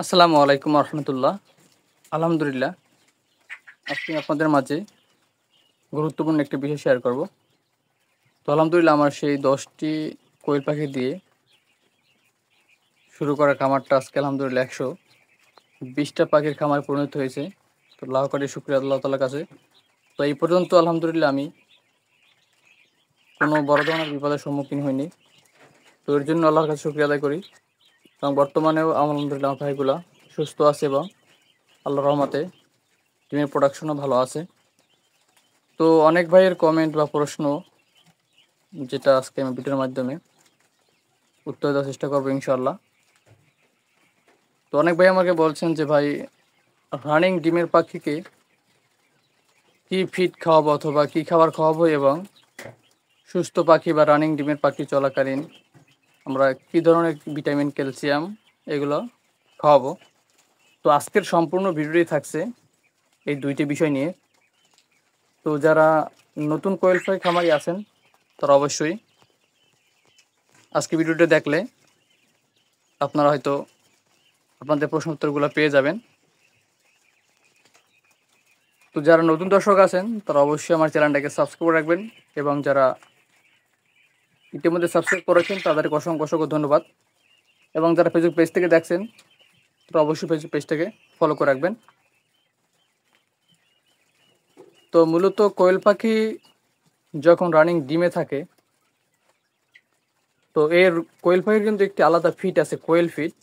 আসসালামু আলাইকুম রহমতুল্লাহ। আলহামদুলিল্লাহ, আজকে আপনাদের মাঝে গুরুত্বপূর্ণ একটি বিষয় শেয়ার করব। তো আলহামদুলিল্লাহ, আমার সেই 10টি কোয়েল পাখি দিয়ে শুরু করা খামারটা আজকে আলহামদুলিল্লাহ 120টা পাখির খামার পরিণত হয়েছে। তো লাখ কোটি শুকরিয়া আল্লাহ তাআলার কাছে। তো এই পর্যন্ত আলহামদুলিল্লাহ আমি কোনো বড় ধরনের বিপদের সম্মুখীন হইনি। তো এর জন্য আল্লাহর কাছে শুকরিয়া আদায় করি। এবং বর্তমানেও আলহামদুলিল্লাহ আমার পাখিগুলো সুস্থ আছে এবং আল্লাহর রহমতে টিমের প্রোডাকশনও ভালো আছে। তো অনেক ভাইয়ের কমেন্ট বা প্রশ্ন, যেটা আজকে আমি ভিডিওর মাধ্যমে উত্তর দেওয়ার চেষ্টা করবো ইনশাল্লাহ। তো অনেক ভাই আমাকে বলছেন যে ভাই, রানিং ডিমের পাখিকে কি ফিড খাওয়াবো অথবা কি খাবার খাওয়াবো, এবং সুস্থ পাখি বা রানিং ডিমের পাখি চলাকালীন আমরা কি ধরনের ভিটামিন, ক্যালসিয়াম এগুলো খাওয়াবো। তো আজকের সম্পূর্ণ ভিডিওটি থাকছে এই দুইটি বিষয় নিয়ে। তো যারা নতুন কোয়েল পাখি খামারি আছেন তারা অবশ্যই আজকে ভিডিওটা দেখলে আপনারা হয়তো আপনাদের প্রশ্ন উত্তরগুলো পেয়ে যাবেন। তো যারা নতুন দর্শক আছেন তারা অবশ্যই আমার চ্যানেলটাকে সাবস্ক্রাইব রাখবেন, এবং যারা ইতিমধ্যে সাবস্ক্রাইব করেছেন তাদেরকে অসংখ্য অসংখ্য ধন্যবাদ। এবং যারা ফেসবুক পেজ থেকে দেখছেন তারা অবশ্যই ফেসবুক পেজটাকে ফলো করে রাখবেন। তো মূলত কোয়েল পাখি যখন রানিং ডিমে থাকে, তো এর কোয়েল পাখির কিন্তু একটি আলাদা ফিড আছে, কোয়েল ফিড।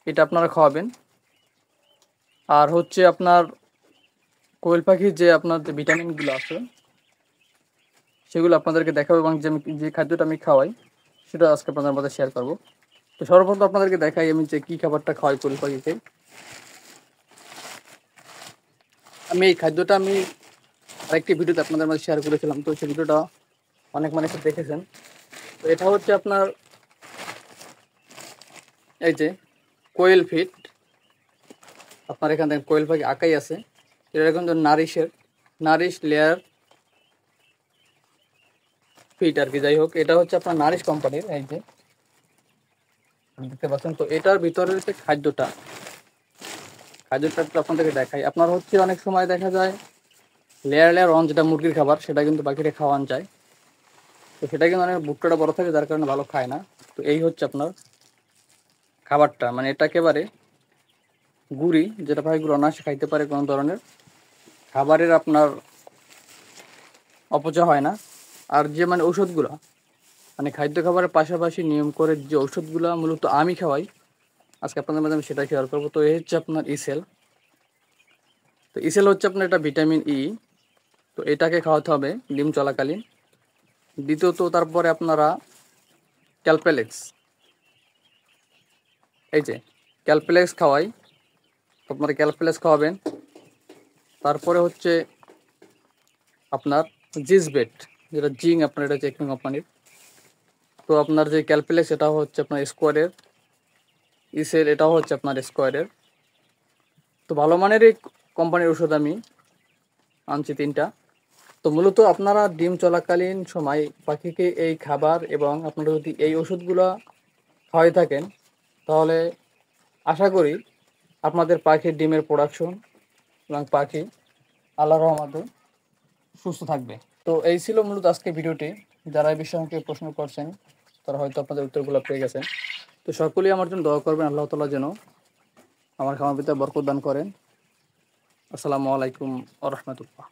এটা আপনারা খাওয়াবেন। আর হচ্ছে আপনার কোয়েল পাখির যে আপনার যে ভিটামিনগুলো আছে সেগুলো আপনাদেরকে দেখাবো, এবং যে খাদ্যটা আমি খাওয়াই সেটা আজকে আপনাদের মধ্যে শেয়ার করব। তো সর্বপ্রথম আপনাদেরকে দেখাই আমি যে কী খাবারটা খাওয়াই কোয়েল পাখিকে। আমি এই খাদ্যটা আরেকটি ভিডিওতে আপনাদের মধ্যে শেয়ার করেছিলাম, তো সেই ভিডিওটা অনেক মানুষ দেখেছেন। তো এটা হচ্ছে আপনার এই যে কোয়েল ফিড। আপনার এখানে কোয়েল পাখি আঁকাই আছে। এটা কিন্তু নারিশ লেয়ার ফিড আর কি। যাই হোক, এটা হচ্ছে আপনার নারিশ কোম্পানির, এই যে দেখতে পাচ্ছেন। তো এটার ভিতরে যে খাদ্যটা একটু আপনাদেরকে দেখাই। আপনার হচ্ছে অনেক সময় দেখা যায় লেয়ার অন, যেটা মুরগির খাবার, সেটা কিন্তু পাখিটা খাওয়ানো যায়। তো সেটা কিন্তু অনেক ভুট্টাটা বড় থাকে, যার কারণে ভালো খায় না। তো এই হচ্ছে আপনার খাবারটা, মানে এটা একেবারে গুড়ি, যেটা পাখিগুলো অনায়াসে খাইতে পারে, কোনো ধরনের খাবারের আপনার অপচয় হয় না। আর যে মানে ঔষধগুলো, মানে খাদ্য খাবারের পাশাপাশি নিয়ম করে যে ঔষধগুলো মূলত আমি খাওয়াই, আজকে আপনাদের মাঝে আমি সেটা শেয়ার করবো। তো এই হচ্ছে আপনার ইসেল। তো ইসেল হচ্ছে আপনার এটা ভিটামিন ই। তো এটাকে খাওয়াতে হবে ডিম চলাকালীন। দ্বিতীয়ত তারপরে আপনারা ক্যালপেলেক্স, এই যে ক্যালপেলেক্স খাওয়াই, তো আপনারা ক্যালপেলেক্স খাওয়াবেন। তারপরে হচ্ছে আপনার জিসবেট, যেটা জিং, আপনার এটা চেকিং কোম্পানির। তো আপনার যে ক্যালপেলেক্স এটা হচ্ছে আপনার স্কোয়ারের, ইসেল এটাও হচ্ছে আপনার স্কোয়ারের। তো ভালো মানেরই কোম্পানির ওষুধ আমি আনছি 3টা। তো মূলত আপনারা ডিম চলাকালীন সময় পাখিকে এই খাবার এবং আপনারা যদি এই ওষুধগুলো খাওয়াই থাকেন, তাহলে আশা করি আপনাদের পাখির ডিমের প্রোডাকশন এবং পাখি আল্লাহর রহমতে সুস্থ থাকবে। তো এই ছিল মূলত আজকে ভিডিওটি। যারা এই বিষয়ে আমাকে প্রশ্ন করছেন তারা হয়তো আপনাদের উত্তরগুলো পেয়ে গেছেন। তো সকলেই আমার জন্য দোয়া করবেন, আল্লাহ তাআলা যেন আমার খামার ভিতরে বরকত দান করেন। আসসালামু আলাইকুম ওয়া রাহমাতুল্লাহ।